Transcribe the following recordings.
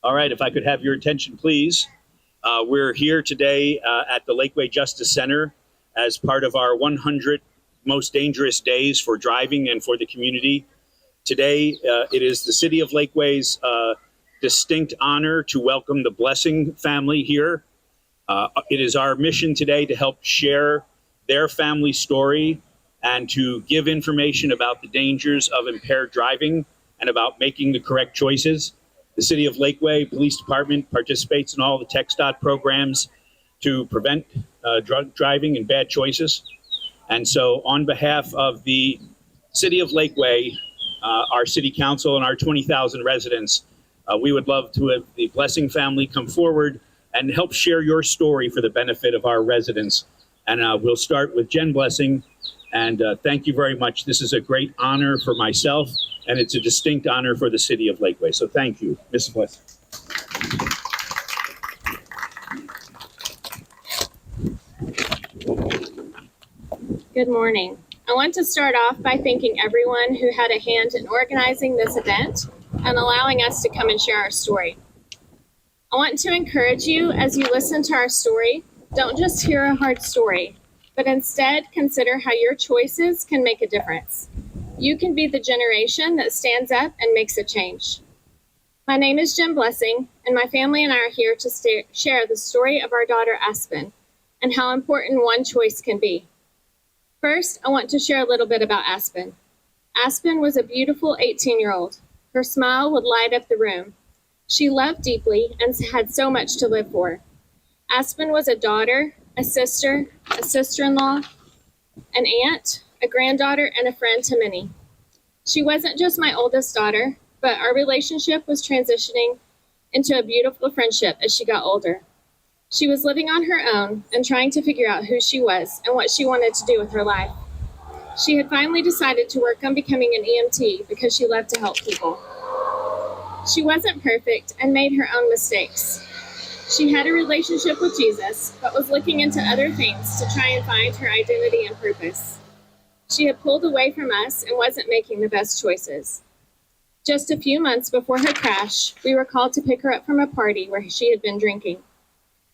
All right, if I could have your attention, please. We're here today at the Lakeway Justice Center as part of our 100 most dangerous days for driving and for the community. Today, it is the City of Lakeway's distinct honor to welcome the Blessing family here. It is our mission today to help share their family story and to give information about the dangers of impaired driving and about making the correct choices. The City of Lakeway Police Department participates in all the TxDOT programs to prevent drug driving and bad choices. And so on behalf of the City of Lakeway, our City Council and our 20,000 residents, we would love to have the Blessing family come forward and help share your story for the benefit of our residents. And we'll start with Jen Blessing. And thank you very much. This is a great honor for myself, and it's a distinct honor for the City of Lakeway. So thank you, Ms. Blessing. Good morning. I want to start off by thanking everyone who had a hand in organizing this event and allowing us to come and share our story. I want to encourage you as you listen to our story, don't just hear a hard story, but instead consider how your choices can make a difference. You can be the generation that stands up and makes a change. My name is Jen Blessing, and my family and I are here to share the story of our daughter Aspen and how important one choice can be. First, I want to share a little bit about Aspen. Aspen was a beautiful 18-year-old. Her smile would light up the room. She loved deeply and had so much to live for. Aspen was a daughter, a sister, a sister-in-law, an aunt, a granddaughter, and a friend to many. She wasn't just my oldest daughter, but our relationship was transitioning into a beautiful friendship as she got older. She was living on her own and trying to figure out who she was and what she wanted to do with her life. She had finally decided to work on becoming an EMT because she loved to help people. She wasn't perfect and made her own mistakes. She had a relationship with Jesus, but was looking into other things to try and find her identity and purpose. She had pulled away from us and wasn't making the best choices. Just a few months before her crash, we were called to pick her up from a party where she had been drinking.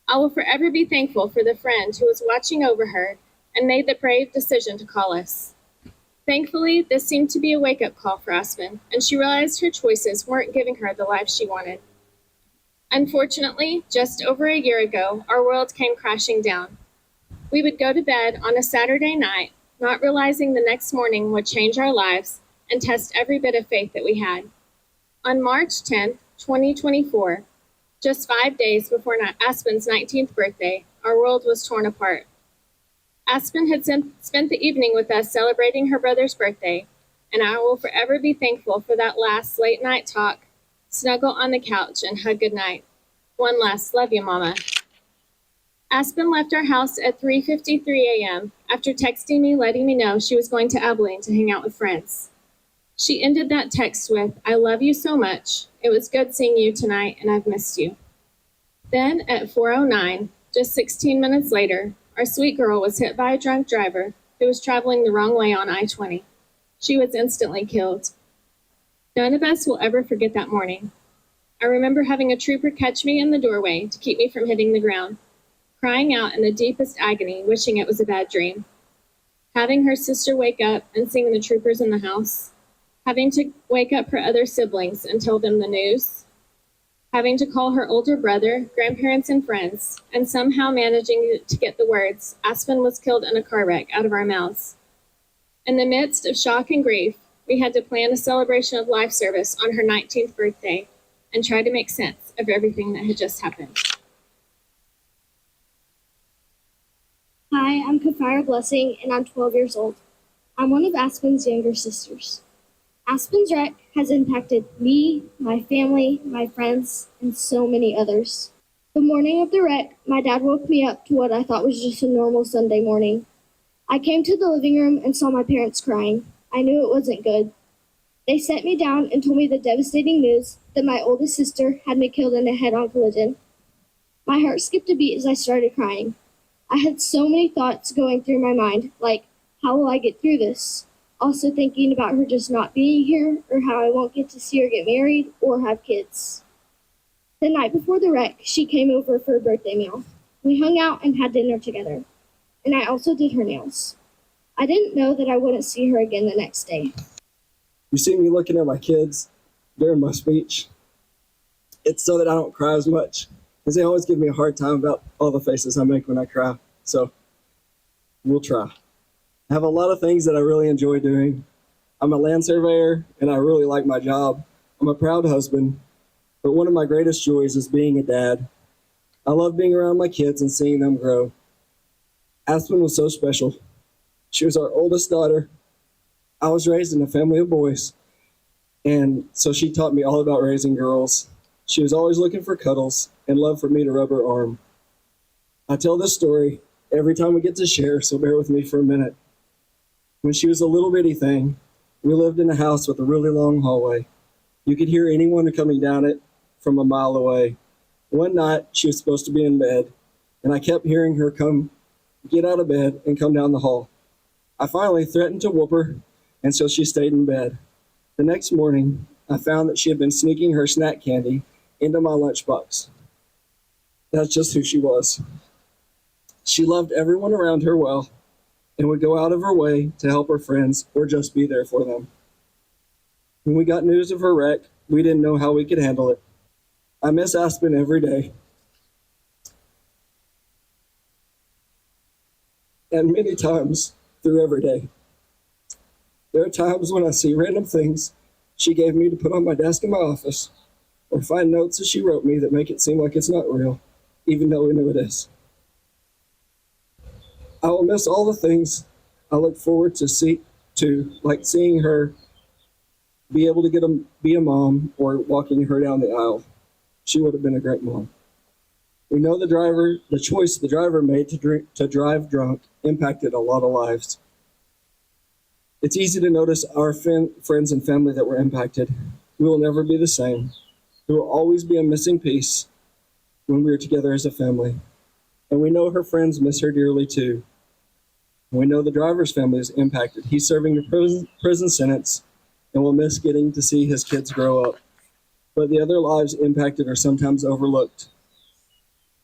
I will forever be thankful for the friend who was watching over her and made the brave decision to call us. Thankfully, this seemed to be a wake-up call for Aspen, and she realized her choices weren't giving her the life she wanted. Unfortunately, just over a year ago, our world came crashing down. We would go to bed on a Saturday night, not realizing the next morning would change our lives and test every bit of faith that we had. On March 10th, 2024, just 5 days before Aspen's 19th birthday, our world was torn apart. Aspen had spent the evening with us celebrating her brother's birthday, and I will forever be thankful for that last late night talk, snuggle on the couch, and hug goodnight. One last love you, Mama. Aspen left our house at 3:53 a.m. after texting me letting me know she was going to Abilene to hang out with friends. She ended that text with, "I love you so much. It was good seeing you tonight, and I've missed you." Then at 4:09, just 16 minutes later, our sweet girl was hit by a drunk driver who was traveling the wrong way on I-20. She was instantly killed. None of us will ever forget that morning. I remember having a trooper catch me in the doorway to keep me from hitting the ground, crying out in the deepest agony, wishing it was a bad dream. Having her sister wake up and seeing the troopers in the house. Having to wake up her other siblings and tell them the news. Having to call her older brother, grandparents, and friends, and somehow managing to get the words, "Aspen was killed in a car wreck," out of our mouths. In the midst of shock and grief, we had to plan a celebration of life service on her 19th birthday and try to make sense of everything that had just happened. Hi, I'm Kafira Blessing, and I'm 12 years old. I'm one of Aspen's younger sisters. Aspen's wreck has impacted me, my family, my friends, and so many others. The morning of the wreck, my dad woke me up to what I thought was just a normal Sunday morning. I came to the living room and saw my parents crying. I knew it wasn't good. They set me down and told me the devastating news that my oldest sister had been killed in a head-on collision. My heart skipped a beat as I started crying. I had so many thoughts going through my mind, like, how will I get through this? Also thinking about her just not being here, or how I won't get to see her get married or have kids. The night before the wreck, she came over for a birthday meal. We hung out and had dinner together, and I also did her nails. I didn't know that I wouldn't see her again the next day. You see me looking at my kids during my speech. It's so that I don't cry as much, because they always give me a hard time about all the faces I make when I cry. So we'll try. I have a lot of things that I really enjoy doing. I'm a land surveyor, and I really like my job. I'm a proud husband, but one of my greatest joys is being a dad. I love being around my kids and seeing them grow. Aspen was so special. She was our oldest daughter. I was raised in a family of boys, and so she taught me all about raising girls. She was always looking for cuddles and loved for me to rub her arm. I tell this story every time we get to share, so bear with me for a minute. When she was a little bitty thing, we lived in a house with a really long hallway. You could hear anyone coming down it from a mile away. One night, she was supposed to be in bed, and I kept hearing her get out of bed and come down the hall. I finally threatened to whoop her, and so she stayed in bed. The next morning, I found that she had been sneaking her snack candy into my lunchbox. That's just who she was. She loved everyone around her well and would go out of her way to help her friends or just be there for them. When we got news of her wreck, we didn't know how we could handle it. I miss Aspen every day. And many times through every day. There are times when I see random things she gave me to put on my desk in my office, or find notes that she wrote me that make it seem like it's not real, even though we know it is. I will miss all the things I look forward to, like seeing her be able to be a mom or walking her down the aisle. She would have been a great mom. We know the choice the driver made to drive drunk impacted a lot of lives. It's easy to notice our friends and family that were impacted. We will never be the same. There will always be a missing piece when we are together as a family. And we know her friends miss her dearly too. We know the driver's family is impacted. He's serving a prison sentence and will miss getting to see his kids grow up. But the other lives impacted are sometimes overlooked.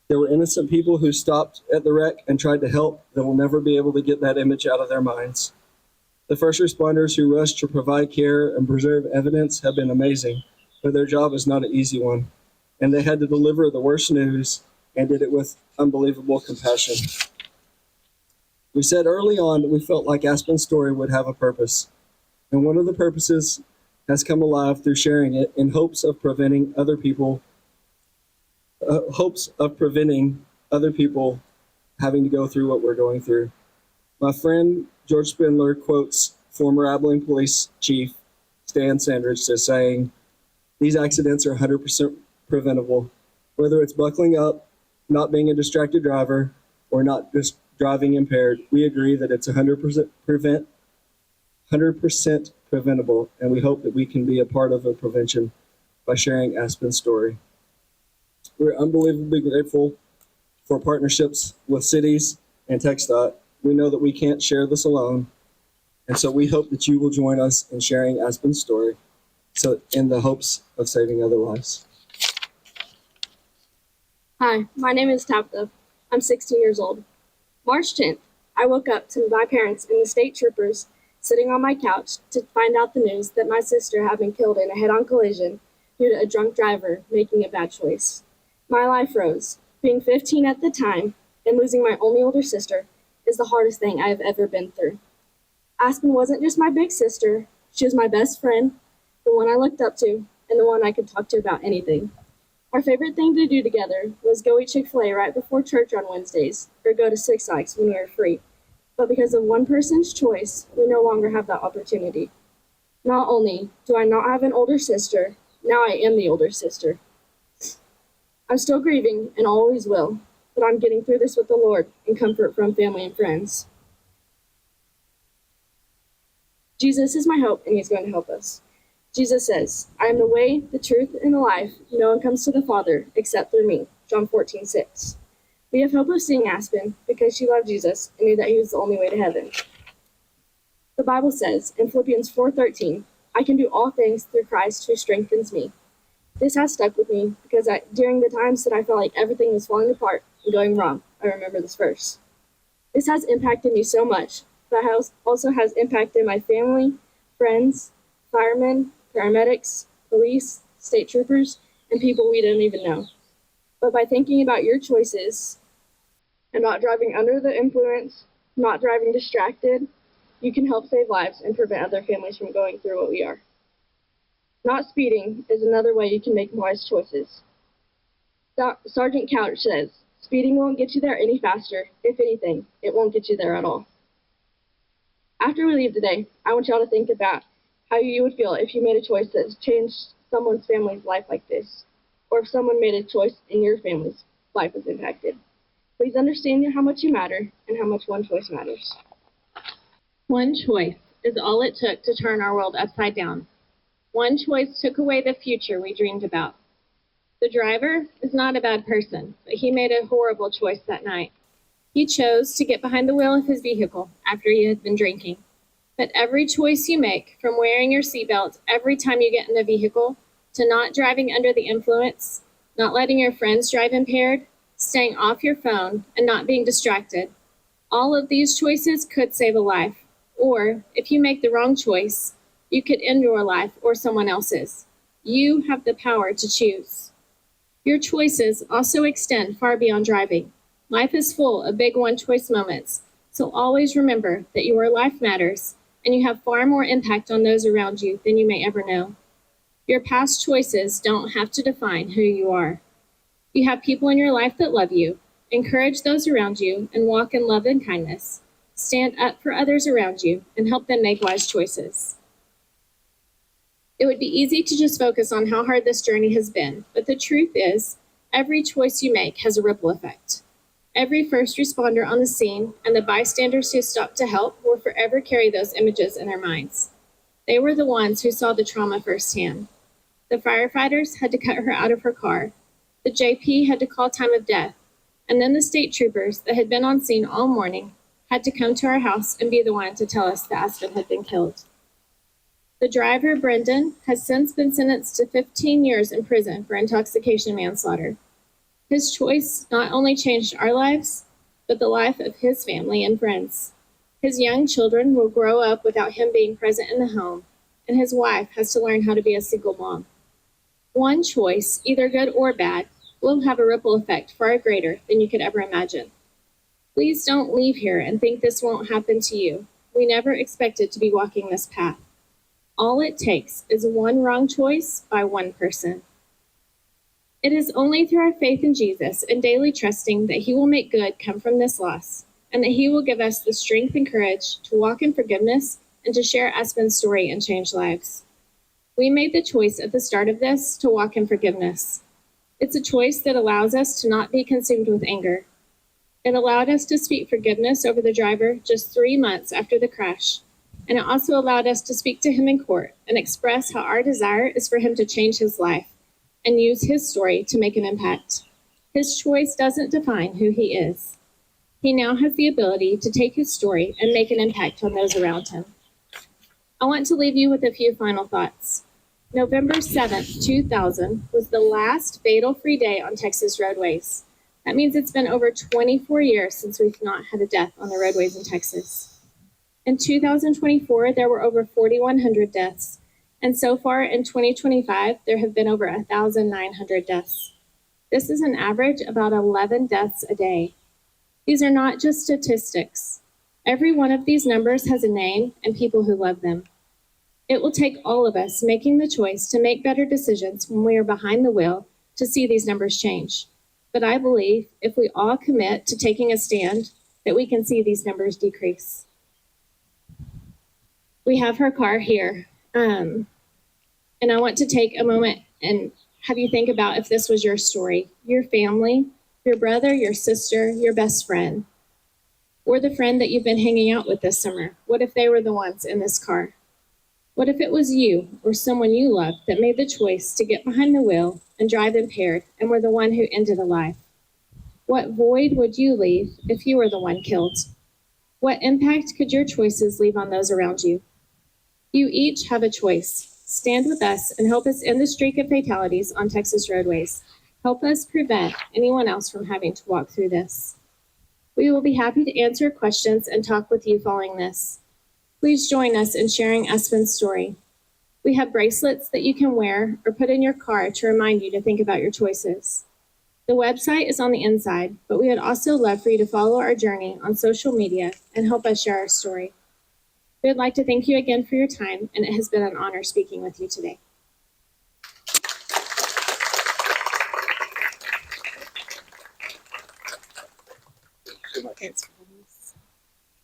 There were innocent people who stopped at the wreck and tried to help that will never be able to get that image out of their minds. The first responders who rushed to provide care and preserve evidence have been amazing, but their job is not an easy one, and they had to deliver the worst news and did it with unbelievable compassion. We said early on that we felt like Aspen's story would have a purpose, and one of the purposes has come alive through sharing it in hopes of preventing other people having to go through what we're going through. My friend George Spindler quotes former Abilene Police Chief Stan Sandridge as saying, "These accidents are 100% preventable, whether it's buckling up, not being a distracted driver, or not just driving impaired. We agree that it's 100% preventable, and we hope that we can be a part of the prevention by sharing Aspen's story." We're unbelievably grateful for partnerships with cities and TxDOT. We know that we can't share this alone, and so we hope that you will join us in sharing Aspen's story, so in the hopes of saving other lives. Hi, my name is Tabitha. I'm 16 years old. March 10th, I woke up to my parents and the state troopers sitting on my couch to find out the news that my sister had been killed in a head-on collision due to a drunk driver making a bad choice. My life froze. Being 15 at the time and losing my only older sister is the hardest thing I have ever been through. Aspen wasn't just my big sister, she was my best friend, the one I looked up to, and the one I could talk to about anything. Our favorite thing to do together was go eat Chick-fil-A right before church on Wednesdays, or go to Six Flags when we were free. But because of one person's choice, we no longer have that opportunity. Not only do I not have an older sister, now I am the older sister. I'm still grieving and always will, but I'm getting through this with the Lord and comfort from family and friends. Jesus is my hope, and he's going to help us. Jesus says, "I am the way, the truth, and the life. No one comes to the Father except through me." John 14:6. We have hope of seeing Aspen because she loved Jesus and knew that he was the only way to heaven. The Bible says in Philippians 4:13, "I can do all things through Christ who strengthens me." This has stuck with me because during the times that I felt like everything was falling apart and going wrong, I remember this verse. This has impacted me so much, but also has impacted my family, friends, firemen, paramedics, police, state troopers, and people we didn't even know. But by thinking about your choices and not driving under the influence, not driving distracted, you can help save lives and prevent other families from going through what we are. Not speeding is another way you can make wise choices. Sergeant Couch says, speeding won't get you there any faster. If anything, it won't get you there at all. After we leave today, I want y'all to think about how you would feel if you made a choice that changed someone's family's life like this, or if someone made a choice and your family's life was impacted. Please understand how much you matter and how much one choice matters. One choice is all it took to turn our world upside down. One choice took away the future we dreamed about. The driver is not a bad person, but he made a horrible choice that night. He chose to get behind the wheel of his vehicle after he had been drinking. But every choice you make, from wearing your seatbelt every time you get in the vehicle, to not driving under the influence, not letting your friends drive impaired, staying off your phone, and not being distracted, all of these choices could save a life. Or, if you make the wrong choice, you could end your life or someone else's. You have the power to choose. Your choices also extend far beyond driving. Life is full of big one-choice moments, so always remember that your life matters and you have far more impact on those around you than you may ever know. Your past choices don't have to define who you are. You have people in your life that love you. Encourage those around you and walk in love and kindness. Stand up for others around you and help them make wise choices. It would be easy to just focus on how hard this journey has been, but the truth is, every choice you make has a ripple effect. Every first responder on the scene and the bystanders who stopped to help will forever carry those images in their minds. They were the ones who saw the trauma firsthand. The firefighters had to cut her out of her car. The JP had to call time of death. And then the state troopers that had been on scene all morning had to come to our house and be the one to tell us that Aspen had been killed. The driver, Brendan, has since been sentenced to 15 years in prison for intoxication manslaughter. His choice not only changed our lives, but the life of his family and friends. His young children will grow up without him being present in the home, and his wife has to learn how to be a single mom. One choice, either good or bad, will have a ripple effect far greater than you could ever imagine. Please don't leave here and think this won't happen to you. We never expected to be walking this path. All it takes is one wrong choice by one person. It is only through our faith in Jesus and daily trusting that he will make good come from this loss, and that he will give us the strength and courage to walk in forgiveness and to share Aspen's story and change lives. We made the choice at the start of this to walk in forgiveness. It's a choice that allows us to not be consumed with anger. It allowed us to speak forgiveness over the driver just 3 months after the crash, and it also allowed us to speak to him in court and express how our desire is for him to change his life and use his story to make an impact. His choice doesn't define who he is. He now has the ability to take his story and make an impact on those around him. I want to leave you with a few final thoughts. November 7th, 2000 was the last fatal-free day on Texas roadways. That means it's been over 24 years since we've not had a death on the roadways in Texas. In 2024, there were over 4,100 deaths, and so far in 2025, there have been over 1,900 deaths. This is an average about 11 deaths a day. These are not just statistics. Every one of these numbers has a name and people who love them. It will take all of us making the choice to make better decisions when we are behind the wheel to see these numbers change. But I believe if we all commit to taking a stand, that we can see these numbers decrease. We have her car here. And I want to take a moment and have you think about if this was your story, your family, your brother, your sister, your best friend, or the friend that you've been hanging out with this summer. What if they were the ones in this car? What if it was you or someone you loved that made the choice to get behind the wheel and drive impaired and were the one who ended a life? What void would you leave if you were the one killed? What impact could your choices leave on those around you? You each have a choice. Stand with us and help us end the streak of fatalities on Texas roadways. Help us prevent anyone else from having to walk through this. We will be happy to answer questions and talk with you following this. Please join us in sharing Aspen's story. We have bracelets that you can wear or put in your car to remind you to think about your choices. The website is on the inside, but we would also love for you to follow our journey on social media and help us share our story. We would like to thank you again for your time, and it has been an honor speaking with you today.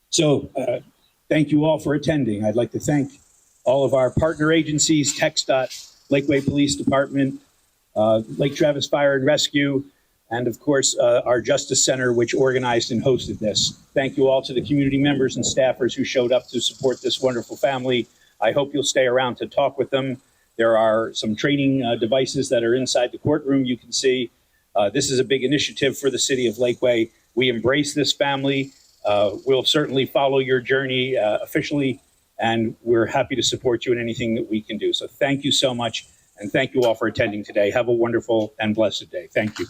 So thank you all for attending. I'd like to thank all of our partner agencies, TxDOT, Lakeway Police Department, Lake Travis Fire and Rescue, and of course, our Justice Center, which organized and hosted this. Thank you all to the community members and staffers who showed up to support this wonderful family. I hope you'll stay around to talk with them. There are some training devices that are inside the courtroom you can see. This is a big initiative for the city of Lakeway. We embrace this family. We'll certainly follow your journey officially, and we're happy to support you in anything that we can do. So thank you so much, and thank you all for attending today. Have a wonderful and blessed day. Thank you.